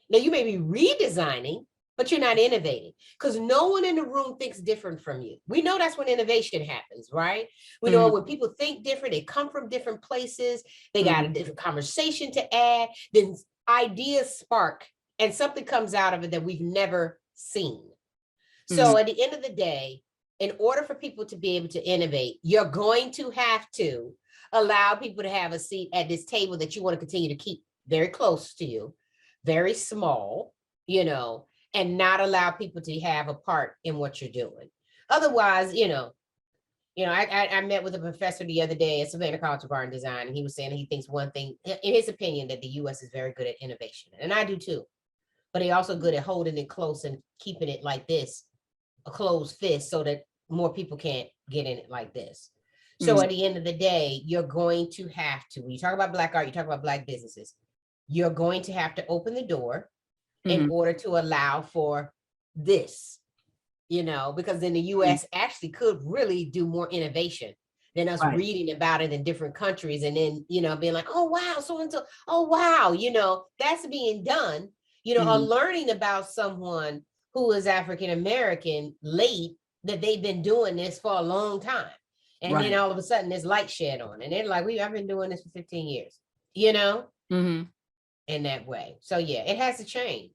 Now you may be redesigning, but you're not innovating because no one in the room thinks different from you. We know that's when innovation happens, right? We know when people think different, they come from different places, they got a different conversation to add, then ideas spark and something comes out of it that we've never seen. So at the end of the day, in order for people to be able to innovate, you're going to have to allow people to have a seat at this table that you want to continue to keep very close to you, very small, and not allow people to have a part in what you're doing. Otherwise, I met with a professor the other day at Savannah College of Art and Design, and he was saying he thinks one thing, in his opinion, that the U.S. is very good at innovation. And I do too. But they're also good at holding it close and keeping it like this, a closed fist, so that more people can't get in it like this. So at the end of the day, you're going to have to, when you talk about Black art, you talk about Black businesses, you're going to have to open the door in order to allow for this, because then the US actually could really do more innovation than us reading about it in different countries. And then, being like, oh, wow, so-and-so, oh, wow, that's being done, or learning about someone who is African-American late, that they've been doing this for a long time. And then all of a sudden there's light shed on and they're like, I've been doing this for 15 years, in that way. So yeah, it has to change.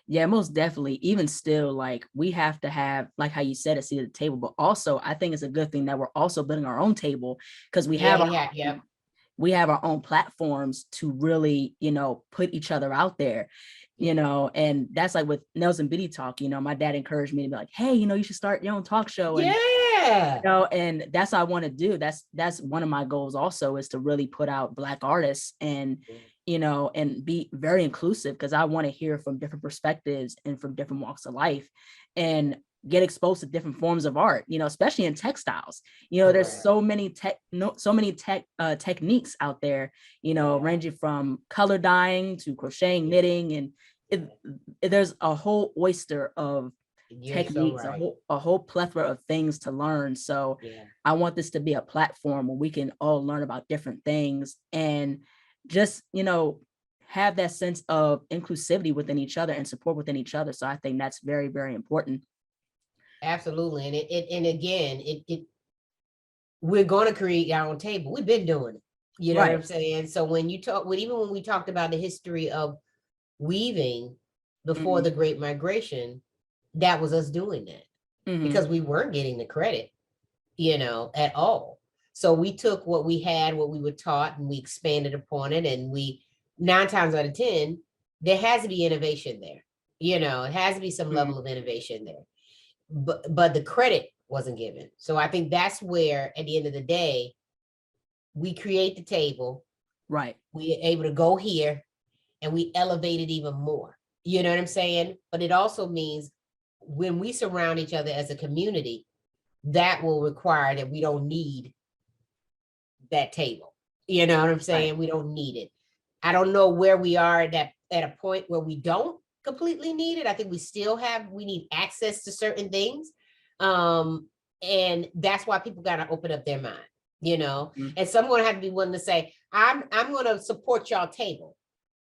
Yeah, most definitely. Even still, like we have to have, like how you said, a seat at the table, but also I think it's a good thing that we're also building our own table because we have we have our own platforms to really, put each other out there, and that's like with Nails and Bitty Talk, my dad encouraged me to be like, hey, you should start your own talk show. And, and that's what I want to do. That's one of my goals also, is to really put out Black artists and, and be very inclusive, because I want to hear from different perspectives and from different walks of life and get exposed to different forms of art, especially in textiles. There's so many techniques out there, ranging from color dyeing to crocheting, knitting, and there's a whole oyster of techniques, a whole plethora of things to learn. So I want this to be a platform where we can all learn about different things and just, have that sense of inclusivity within each other and support within each other. So I think that's very, very important. Absolutely. And again, we're going to create our own table. We've been doing it. You know what I'm saying? So when you talk, even when we talked about the history of weaving before the Great Migration, that was us doing that because we weren't getting the credit, at all. So we took what we had, what we were taught, and we expanded upon it. And 9 times out of 10, there has to be innovation there. It has to be some level of innovation there. But the credit wasn't given. So I think that's where, at the end of the day, we create the table. We're able to go here and we elevate it even more. You know what I'm saying? But it also means when we surround each other as a community, that will require that we don't need that table. You know what I'm saying? We don't need it. I don't know where we are at a point where we don't completely need it. I think we need access to certain things. And that's why people got to open up their mind, and someone have to be willing to say, I'm going to support y'all table.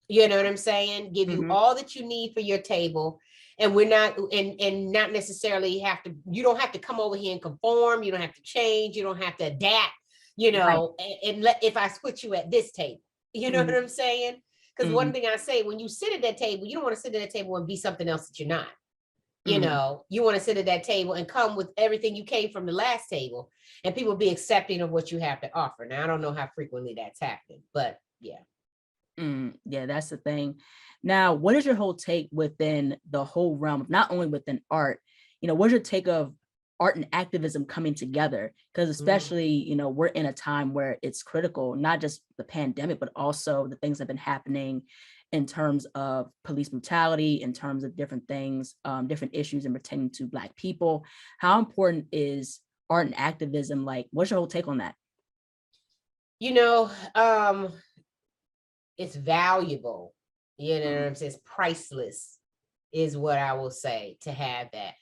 You know what I'm saying? Give you all that you need for your table. And we're not, and not necessarily you don't have to come over here and conform. You don't have to change. You don't have to adapt, Right. if I put you at this table, you know what Mhm. I'm saying? Because one Mhm. thing I say, when you sit at that table, you don't want to sit at that table and be something else that you're not. Mhm. You want to sit at that table and come with everything you came from the last table, and people be accepting of what you have to offer. Now, I don't know how frequently that's happening, but yeah. Yeah, that's the thing. Now, what is your whole take within the whole realm of not only within art, what's your take of art and activism coming together? Because Mhm. especially, we're in a time where it's critical, not just the pandemic, but also the things that have been happening in terms of police brutality, in terms of different things, different issues in pertaining to Black people. How important is art and activism? Like, what's your whole take on that? You know, um, it's valuable. You know what Mhm. I'm saying? It's priceless, is what I will say, to have that.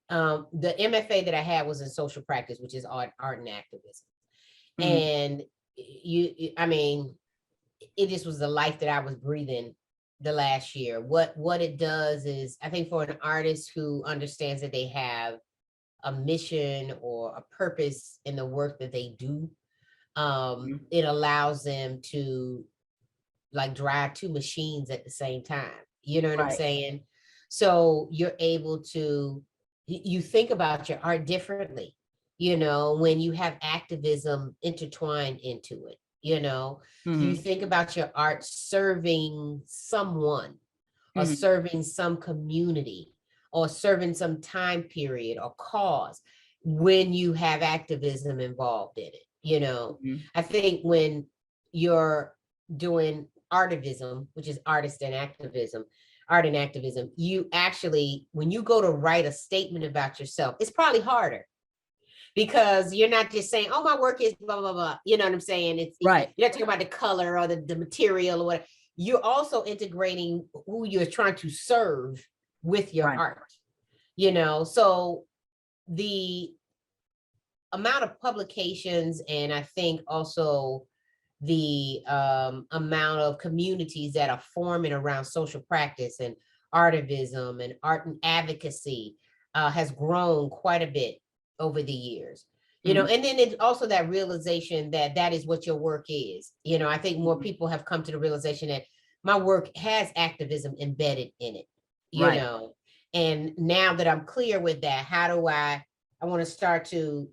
The MFA that I had was in social practice, which is art and activism. Mhm. And I mean, it just was the life that I was breathing the last year. What it does is, I think for an artist who understands that they have a mission or a purpose in the work that they do, Mhm. it allows them to like drive two machines at the same time. You know what I'm Right. saying? So you're able to, you think about your art differently, when you have activism intertwined into it, you Mhm. think about your art serving someone, or Mhm. serving some community, or serving some time period or cause, when you have activism involved in it. Mhm. I think when you're doing artivism, which is art and activism, you actually, when you go to write a statement about yourself, it's probably harder, because you're not just saying, oh, my work is blah, blah, blah. You know what I'm saying? Right. You're not talking about the color or the material or whatever. You're also integrating who you're trying to serve with your Right. art. So the amount of publications, and I think also the amount of communities that are forming around social practice and artivism and art and advocacy has grown quite a bit over the years. Mhm. And then it's also that realization that that is what your work is. I think more Mhm. people have come to the realization that my work has activism embedded in it. you Right. know and now that I'm clear with that, how do I want to start to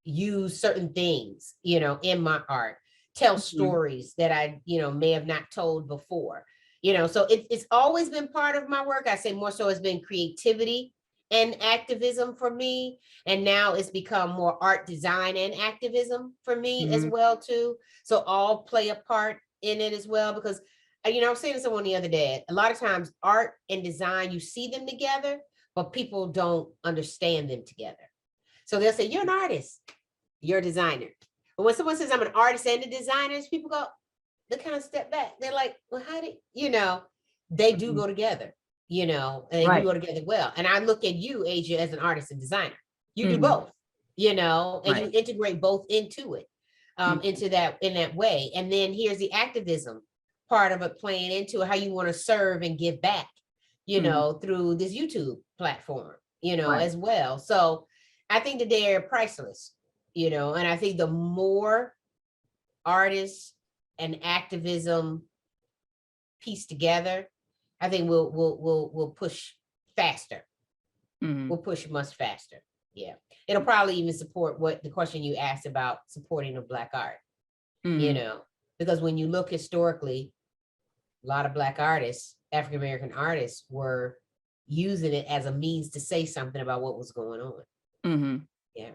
use certain things in my art, tell Mhm. stories that I may have not told before. So it's always been part of my work. I say more so it's been creativity and activism for me, and now it's become more art, design, and activism for me as Mhm. well too. So all play a part in it as well, because I was saying to someone the other day, a lot of times art and design, you see them together, but people don't understand them together. So they'll say, you're an artist, you're a designer. But when someone says I'm an artist and a designer, people go, they kind of step back. They're like, well, how do they do Mhm. go together, and they do Right. go together well. And I look at you, Asia, as an artist and designer. You do Mhm. both, and Right. you integrate both into it, Mhm. into that in that way. And then here's the activism part of it playing into how you want to serve and give back, Mhm. through this YouTube platform, Right. as well. So I think that they're priceless, and I think the more artists and activism piece together, I think we'll push faster. Mhm. We'll push much faster. Yeah. It'll probably even support what the question you asked about supporting of Black art, you Mhm. know, because when you look historically, a lot of Black artists, African American artists, were using it as a means to say something about what was going on. Mhm. Yeah.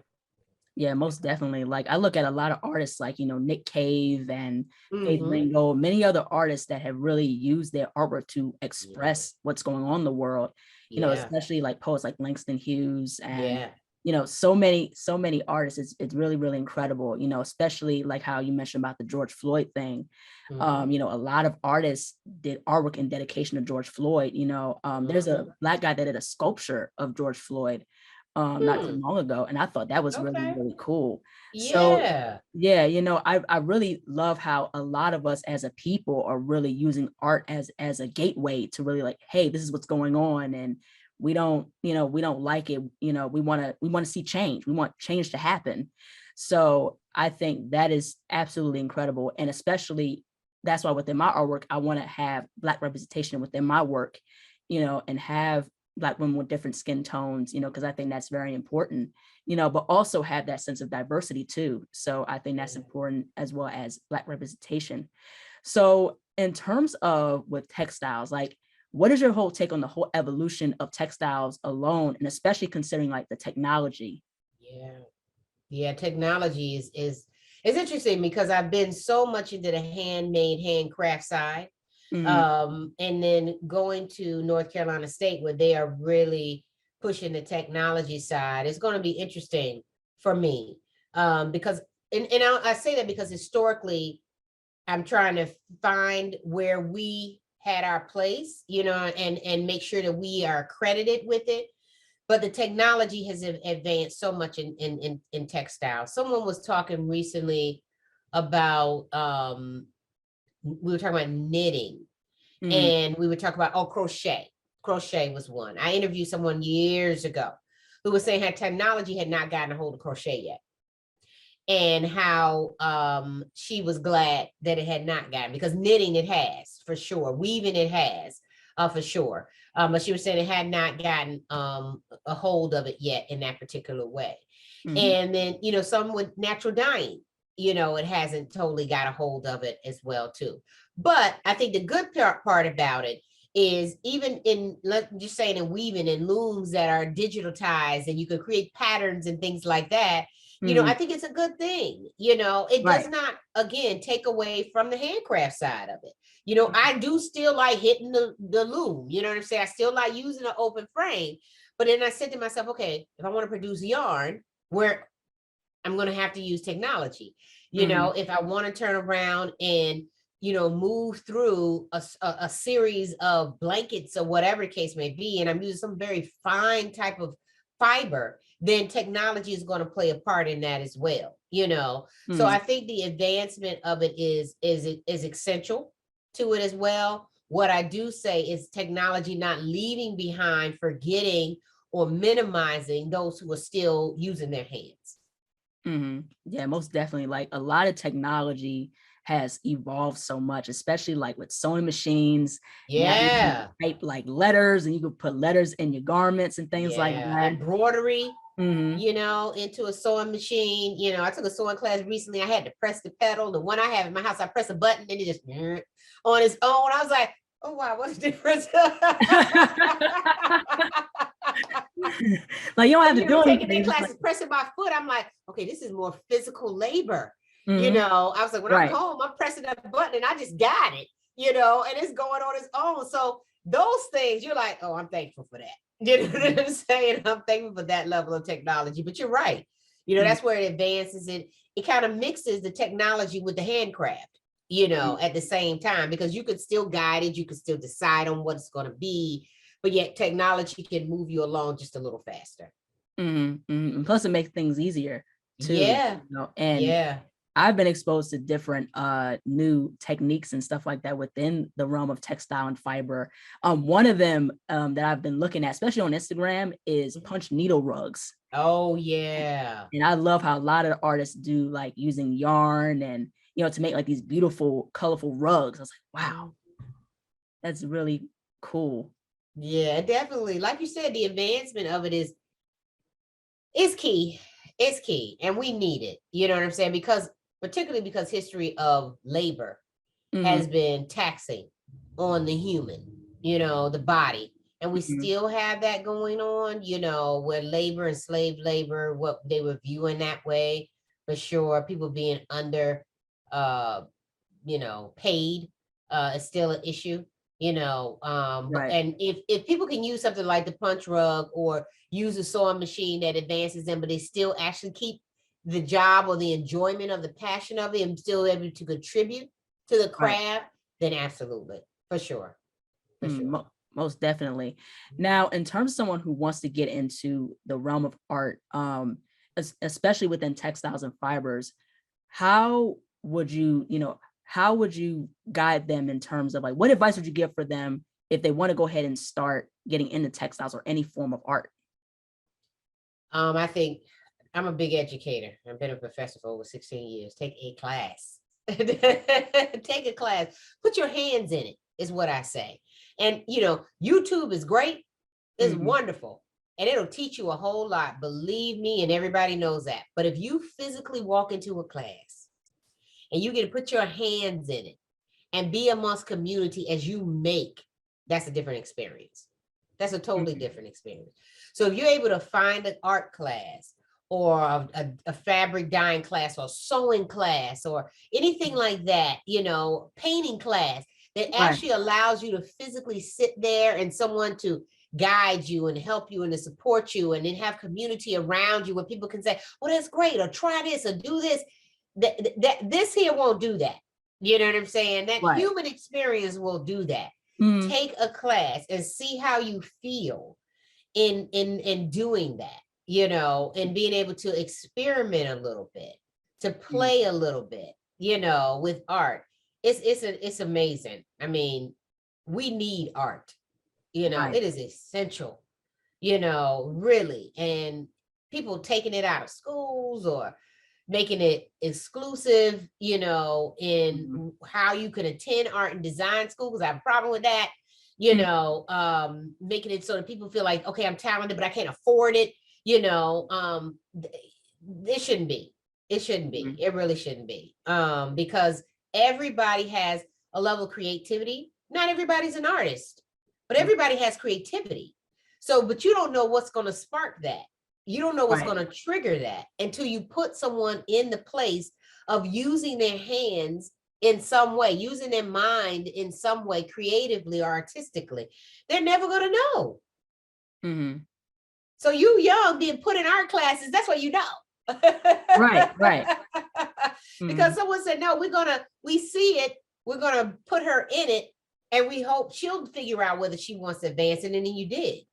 Yeah, most definitely. Like I look at a lot of artists like, Nick Cave and Faith Mm-hmm. Ringo, many other artists that have really used their artwork to Yeah. express what's going on in the world, Yeah. especially like poets like Langston Hughes and Yeah. so many artists. It's really, really incredible, especially like how you mentioned about the George Floyd thing. Mm-hmm. A lot of artists did artwork in dedication to George Floyd. There's Mm-hmm. a Black guy that did a sculpture of George Floyd not too long ago, and I thought that was really, Okay. really cool. So Yeah. yeah, I really love how a lot of us as a people are really using art as a gateway to really like, hey, this is what's going on, and we don't like it. We want to see change. We want change to happen. So I think that is absolutely incredible, and especially that's why within my artwork, I want to have Black representation within my work, and have Black women with different skin tones, because I think that's very important, but also have that sense of diversity too. So I think that's Yeah. important as well as Black representation. So in terms of with textiles, like what is your whole take on the whole evolution of textiles alone, and especially considering like the technology? Yeah. Yeah, technology is it's interesting because I've been so much into the handmade handcraft side. Mm-hmm. And then going to North Carolina State where they are really pushing the technology side. It's going to be interesting for me. Because and I say that because historically I'm trying to find where we had our place, and make sure that we are accredited with it. But the technology has advanced so much in textile. Someone was talking recently about we were talking about knitting, Mm-hmm. and we were talking about crochet. Crochet was one. I interviewed someone years ago who was saying how technology had not gotten a hold of crochet yet, and how she was glad that it had not gotten, because knitting it has for sure, weaving it has for sure, but she was saying it had not gotten a hold of it yet in that particular way. Mm-hmm. And then some with natural dyeing, it hasn't totally got a hold of it as well too. But I think the good part about it is, even in, let's just say, in weaving and looms that are digitalized and you can create patterns and things like that, Mm-hmm. I think it's a good thing. It does Right. not, again, take away from the handcraft side of it. I do still like hitting the loom. You know what I'm saying? I still like using an open frame. But then I said to myself, okay, if I want to produce yarn, where I'm going to have to use technology. Mm-hmm. If I want to turn around and, move through a series of blankets or whatever the case may be, and I'm using some very fine type of fiber, then technology is going to play a part in that as well. So Mm-hmm. I think the advancement of it is essential to it as well. What I do say is technology not leaving behind, forgetting or minimizing those who are still using their hands. Mm-hmm. Yeah, most definitely. Like a lot of technology has evolved so much, especially like with sewing machines. Now you can Yeah. type like letters and you can put letters in your garments and things like Yeah. that. Embroidery, Mm-hmm. into a sewing machine. I took a sewing class recently. I had to press the pedal. The one I have in my house, I press a button and it just on its own. I was like, oh wow, what's the difference? Like you don't have And to do taking their anything. Just like, classes, pressing my foot, I'm like, okay, this is more physical labor. mm-hmm. I was like, when I'm Right. home, I'm pressing that button and I just got it, and it's going on its own. So those things, you're like, oh, I'm thankful for that. You know what I'm saying? I'm thankful for that level of technology. But you're right. Mm-hmm. That's where it advances it. It kind of mixes the technology with the handcraft, at the same time, because you could still guide it, you could still decide on what it's going to be, but yet technology can move you along just a little faster. Mm-hmm. Mm-hmm. And plus it makes things easier too, Yeah. and Yeah. I've been exposed to different new techniques and stuff like that within the realm of textile and fiber. One of them that I've been looking at, especially on Instagram, is punch needle rugs. Oh, And, yeah. and I love how a lot of artists do like using yarn and to make like these beautiful, colorful rugs. I was like, wow, that's really cool. Yeah, definitely. Like you said, the advancement of it is key. It's key. And we need it. You know what I'm saying? Because particularly because history of labor Mm-hmm. has been taxing on the human, the body. And we Mm-hmm. still have that going on, where labor and slave labor, what they were viewing that way, for sure. People being under uh paid is still an issue. Right. And if people can use something like the punch rug or use a sewing machine that advances them, but they still actually keep the job or the enjoyment of the passion of it and still able to contribute to the Right. craft, then absolutely, for sure, for Mm, sure. Most definitely. Now, in terms of someone who wants to get into the realm of art, especially within textiles and fibers, how would you, how would you guide them in terms of like, what advice would you give for them if they want to go ahead and start getting into textiles or any form of art? I think I'm a big educator. I've been a professor for over 16 years. Take a class. Take a class. Put your hands in it, is what I say. And YouTube is great, it's Mhm. wonderful. And it'll teach you a whole lot. Believe me, and everybody knows that. But if you physically walk into a class and you get to put your hands in it and be amongst community as you make, that's a different experience. That's a totally Mhm. different experience. So if you're able to find an art class or a fabric dyeing class or sewing class or anything like that, painting class that Right. actually allows you to physically sit there and someone to guide you and help you and to support you and then have community around you where people can say, well, that's great, or try this or do this. This here won't do that. You know what I'm saying? That Right. human experience will do that. Mhm. Take a class and see how you feel in doing that, and being able to experiment a little bit, to Mhm. play a little bit, with art. It's amazing. I mean, we need art, Right. it is essential, really. And people taking it out of schools or making it exclusive, Mhm. in how you can attend art and design school, because I have a problem with that, Mhm. making it so that people feel like, okay, I'm talented, but I can't afford it, you know, um, it shouldn't be. It shouldn't be. Mhm. It really shouldn't be. Because everybody has a level of creativity. Not everybody's an artist, but Mhm. everybody has creativity. So, but you don't know what's going to spark that. You don't know what's Right. going to trigger that until you put someone in the place of using their hands in some way, using their mind in some way, creatively or artistically. They're never going to know. Mhm. So you young being put in art classes, that's what you know. Right. Right. Because Mhm. someone said, no, we see it, we're gonna put her in it, and we hope she'll figure out whether she wants to advance it, and then you did,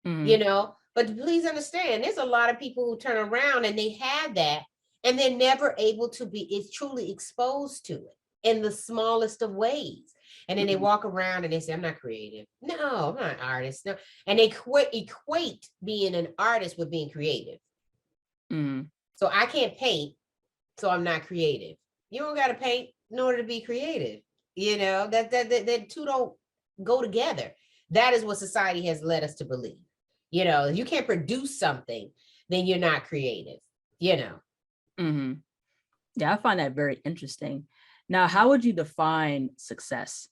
Mhm. But please understand, there's a lot of people who turn around and they have that, and they're never able to be it's truly exposed to it in the smallest of ways. And then they Mhm. walk around and they say, I'm not creative. No, I'm not an artist. No. And they equate being an artist with being creative. Mhm. So I can't paint, so I'm not creative. You don't got to paint in order to be creative. That two don't go together. That is what society has led us to believe. If you can't produce something, then you're not creative. You know. Mhm. Yeah, I find that very interesting. Now, how would you define success?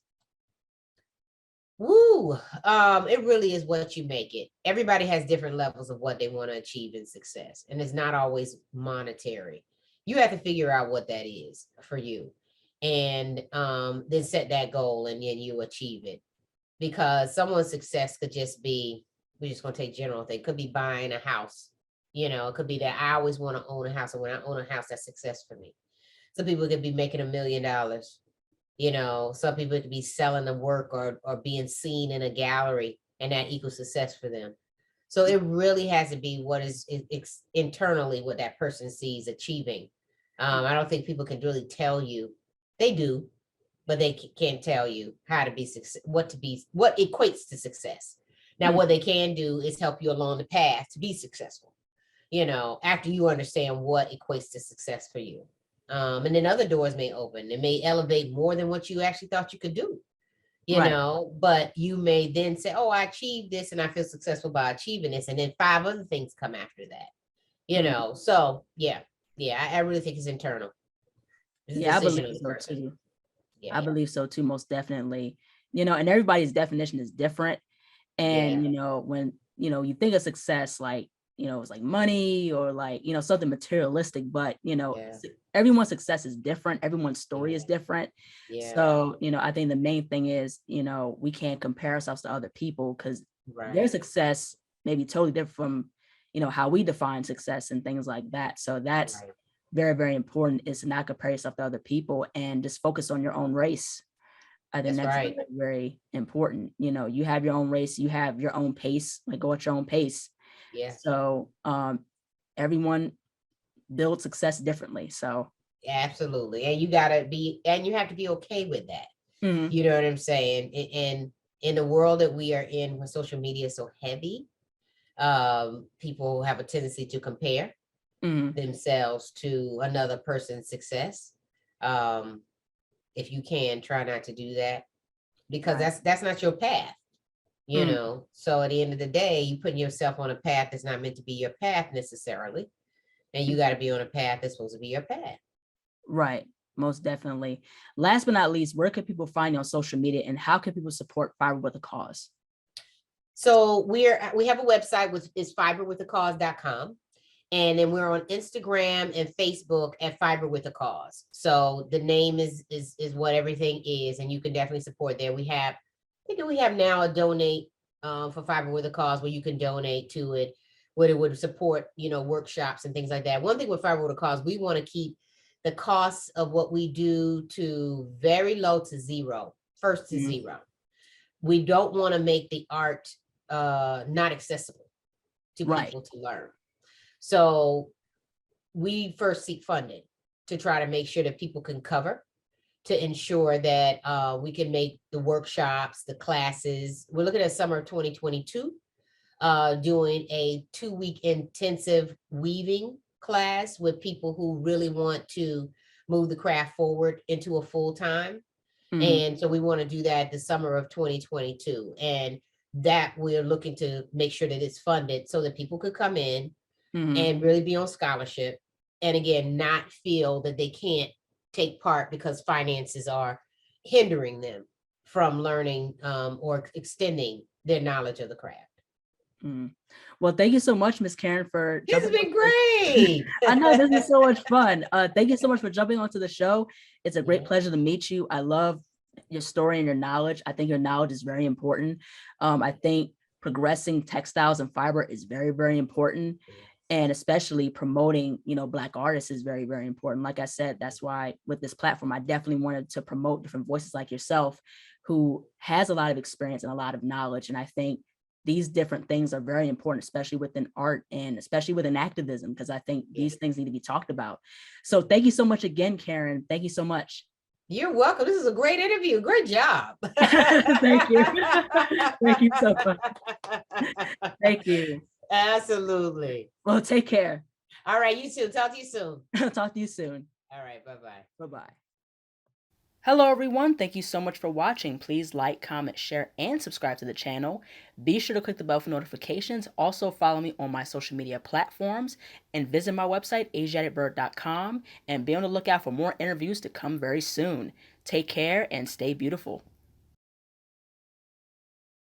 Woo. It really is what you make it. Everybody has different levels of what they want to achieve in success, and it's not always monetary. You have to figure out what that is for you, and then set that goal, and then you achieve it. Because someone's success could just be, we're just gonna take general thing, could be buying a house. It could be that I always want to own a house, and when I own a house, that's success for me. Some people could be making $1 million. Some people could be selling the work or being seen in a gallery, and that equals success for them. So it really has to be what is internally what that person sees achieving. I don't think people can really tell you. They do, but they can't tell you how to be what equates to success. Now, Mhm. what they can do is help you along the path to be successful, after you understand what equates to success for you. And then other doors may open. It may elevate more than what you actually thought you could do, Right. but you may then say, oh, I achieved this and I feel successful by achieving this. And then 5 other things come after that, Mhm. So yeah, I really think it's internal. It's a Yeah, I believe decision of the so person. too. Yeah, I believe so too, most definitely. And everybody's definition is different. And, yeah, when, you think of success, like, it's like money or like, something materialistic, but, yeah, everyone's success is different. Everyone's story yeah, is different. yeah, So, I think the main thing is, we can't compare ourselves to other people because their right, success may be totally different from, how we define success and things like that. So that's right. very, very important, is to not compare yourself to other people and just focus on your own race. I think That's that's right. very, very important. You have your own race, you have your own pace, like go at your own pace. Yeah, So everyone builds success differently. So absolutely. And you have to be okay with that. mhm, You know what I'm saying? In the world that we are in, when social media is so heavy, people have a tendency to compare mhm, themselves to another person's success. Um, if you can, try not to do that, because right. that's not your path. Mhm, So at the end of the day, you putting yourself on a path that's not meant to be your path necessarily, and you got to be on a path that's supposed to be your path. right. Most definitely. Last but not least, where can people find you on social media and how can people support Fiber with a Cause? So we have a website, which is fiberwithacause.com. And then we're on Instagram and Facebook at Fiber with a Cause. So the name is what everything is, and you can definitely support there. I think we have now a donate for Fiber with a Cause, where you can donate to it, where it would support, workshops and things like that. One thing with Fiber with a Cause, we want to keep the costs of what we do to very low to zero, first to Mhm, zero. We don't want to make the art not accessible to right. people to learn. So we first seek funding to try to make sure that people can cover, to ensure that we can make the workshops, the classes. We're looking at summer of 2022, doing a 2-week intensive weaving class with people who really want to move the craft forward into a full time. Mhm, And so we want to do that the summer of 2022. And that we're looking to make sure that it's funded so that people could come in mhm. and really be on scholarship. And again, not feel that they can't take part because finances are hindering them from learning or extending their knowledge of the craft. Mm. Well, thank you so much, Miss Karen, for This has jumping been on. great. I know this is so much fun. Thank you so much for jumping onto the show. It's a great Yeah. pleasure to meet you. I love your story and your knowledge. I think your knowledge is very important. I think progressing textiles and fiber is very, very important. And especially promoting, Black artists is very, very important. Like I said, that's why with this platform, I definitely wanted to promote different voices like yourself, who has a lot of experience and a lot of knowledge. And I think these different things are very important, especially within art and especially within activism, because I think Yeah. these things need to be talked about. So thank you so much again, Karen. Thank you so much. You're welcome. This is a great interview. Great job. Thank you. Thank you so much. Thank you. Absolutely. Well, take care. All right, you too. Talk to you soon. Talk to you soon. All right, bye-bye. Bye-bye. Hello, everyone. Thank you so much for watching. Please like, comment, share, and subscribe to the channel. Be sure to click the bell for notifications. Also, follow me on my social media platforms and visit my website, asiaticbird.com, and be on the lookout for more interviews to come very soon. Take care and stay beautiful.